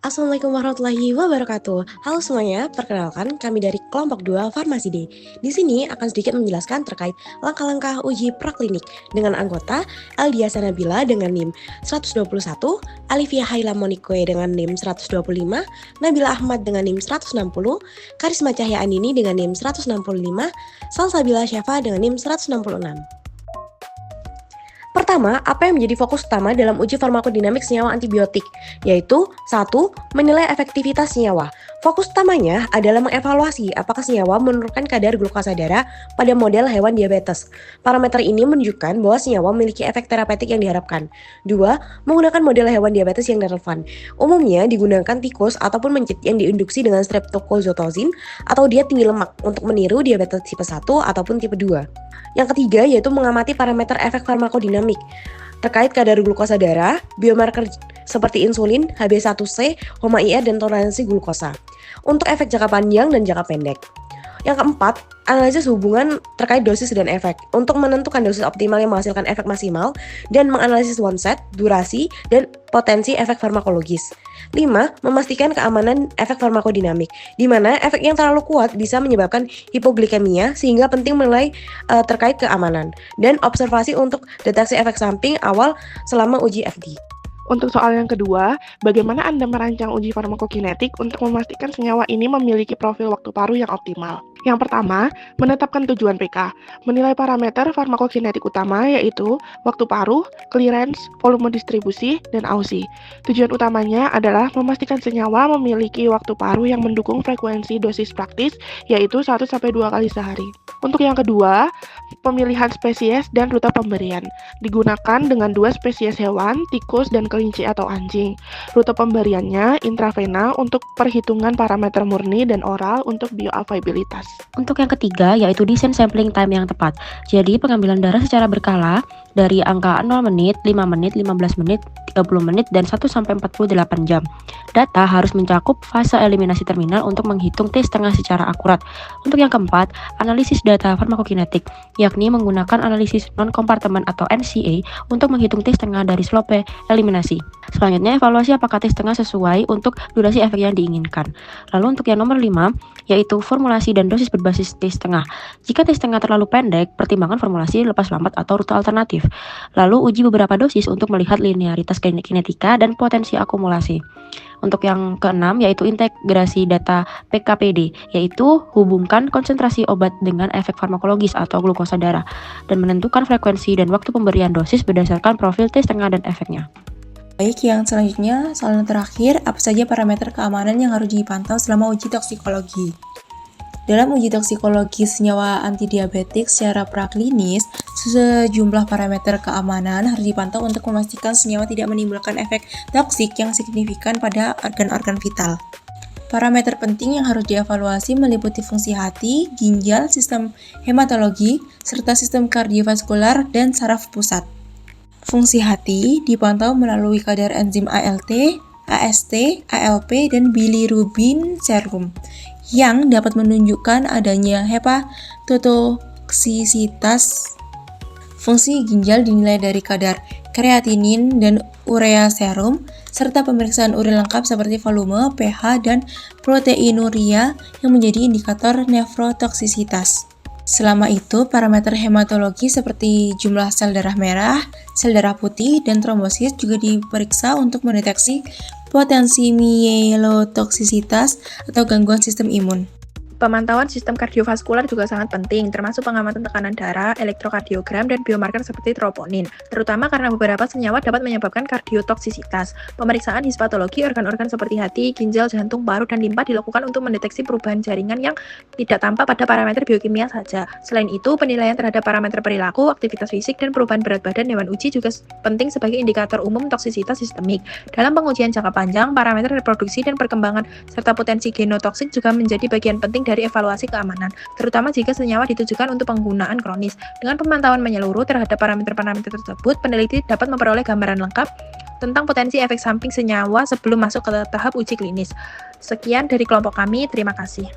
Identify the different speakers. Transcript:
Speaker 1: Assalamualaikum warahmatullahi wabarakatuh. Halo semuanya, perkenalkan kami dari kelompok 2 Farmasi D. Di sini akan sedikit menjelaskan terkait langkah-langkah uji praklinik dengan anggota Eldia Sanabila dengan NIM 121, Alivia Haila Monique dengan NIM 125, Nabila Ahmad dengan NIM 160, Karisma Cahya Andini dengan NIM 165, Salsabila Syafa dengan NIM 166. Pertama, apa yang menjadi fokus utama dalam uji farmakodinamik senyawa antibiotik? Yaitu 1. Menilai efektivitas senyawa. Fokus utamanya adalah mengevaluasi apakah senyawa menurunkan kadar glukosa darah pada model hewan diabetes. Parameter ini menunjukkan bahwa senyawa memiliki efek terapeutik yang diharapkan. 2. Menggunakan model hewan diabetes yang relevan. Umumnya digunakan tikus ataupun mencit yang diinduksi dengan streptozotocin atau diet tinggi lemak untuk meniru diabetes tipe 1 ataupun tipe 2. Yang ketiga yaitu mengamati parameter efek farmakodinamik terkait kadar glukosa darah, biomarker seperti insulin, HbA1c, HOMA-IR, dan toleransi glukosa. Untuk efek jangka panjang dan jangka pendek. Yang keempat, analisis hubungan terkait dosis dan efek untuk menentukan dosis optimal yang menghasilkan efek maksimal dan menganalisis onset, durasi, dan potensi efek farmakologis. 5. Memastikan keamanan efek farmakodinamik, di mana efek yang terlalu kuat bisa menyebabkan hipoglikemia sehingga penting menilai terkait keamanan dan observasi untuk deteksi efek samping awal selama uji FD.
Speaker 2: Untuk soal yang kedua, bagaimana Anda merancang uji farmakokinetik untuk memastikan senyawa ini memiliki profil waktu paruh yang optimal? Yang pertama, menetapkan tujuan PK. Menilai parameter farmakokinetik utama yaitu waktu paruh, clearance, volume distribusi, dan AUSI. Tujuan utamanya adalah memastikan senyawa memiliki waktu paruh yang mendukung frekuensi dosis praktis yaitu 1-2 kali sehari. Untuk yang kedua, pemilihan spesies dan rute pemberian. Digunakan dengan 2 spesies hewan, tikus dan kelinci atau anjing. Rute pemberiannya intravena untuk perhitungan parameter murni dan oral untuk bioavailabilitas.
Speaker 3: Untuk yang ketiga, yaitu desain sampling time yang tepat. Jadi, pengambilan darah secara berkala dari angka 0 menit, 5 menit, 15 menit, 30 menit, dan 1-48 jam. Data harus mencakup fase eliminasi terminal untuk menghitung T-setengah secara akurat. Untuk yang keempat, analisis data farmakokinetik, yakni menggunakan analisis non-kompartemen atau NCA untuk menghitung T-setengah dari slope eliminasi. Selanjutnya, evaluasi apakah T-setengah sesuai untuk durasi efek yang diinginkan. Lalu untuk yang nomor 5, yaitu formulasi dan dosis berbasis T-setengah. Jika T-setengah terlalu pendek, pertimbangkan formulasi lepas lambat atau rute alternatif. Lalu uji beberapa dosis untuk melihat linearitas kinetika dan potensi akumulasi. Untuk yang keenam, yaitu integrasi data PKPD, yaitu hubungkan konsentrasi obat dengan efek farmakologis atau glukosa darah, dan menentukan frekuensi dan waktu pemberian dosis berdasarkan profil T-setengah dan efeknya.
Speaker 4: Baik, yang selanjutnya, soal terakhir, apa saja parameter keamanan yang harus dipantau selama uji toksikologi? Dalam uji toksikologi senyawa antidiabetik secara praklinis, sejumlah parameter keamanan harus dipantau untuk memastikan senyawa tidak menimbulkan efek toksik yang signifikan pada organ-organ vital. Parameter penting yang harus dievaluasi meliputi fungsi hati, ginjal, sistem hematologi, serta sistem kardiovaskular dan saraf pusat. Fungsi hati dipantau melalui kadar enzim ALT, AST, ALP, dan bilirubin serum yang dapat menunjukkan adanya hepatotoksisitas. Fungsi ginjal dinilai dari kadar kreatinin dan urea serum, serta pemeriksaan urin lengkap seperti volume, pH, dan proteinuria yang menjadi indikator nefrotoksisitas. Selama itu, parameter hematologi seperti jumlah sel darah merah, sel darah putih, dan trombosit juga diperiksa untuk mendeteksi potensi mielotoksisitas atau gangguan sistem imun.
Speaker 5: Pemantauan sistem kardiovaskular juga sangat penting, termasuk pengamatan tekanan darah, elektrokardiogram, dan biomarker seperti troponin, terutama karena beberapa senyawa dapat menyebabkan kardiotoksisitas. Pemeriksaan histopatologi organ-organ seperti hati, ginjal, jantung, paru, dan limpa dilakukan untuk mendeteksi perubahan jaringan yang tidak tampak pada parameter biokimia saja. Selain itu, penilaian terhadap parameter perilaku, aktivitas fisik, dan perubahan berat badan hewan uji juga penting sebagai indikator umum toksisitas sistemik. Dalam pengujian jangka panjang, parameter reproduksi dan perkembangan serta potensi genotoksik juga menjadi bagian penting dari evaluasi keamanan, terutama jika senyawa ditujukan untuk penggunaan kronis. Dengan pemantauan menyeluruh terhadap parameter-parameter tersebut, peneliti dapat memperoleh gambaran lengkap tentang potensi efek samping senyawa sebelum masuk ke tahap uji klinis. Sekian dari kelompok kami, terima kasih.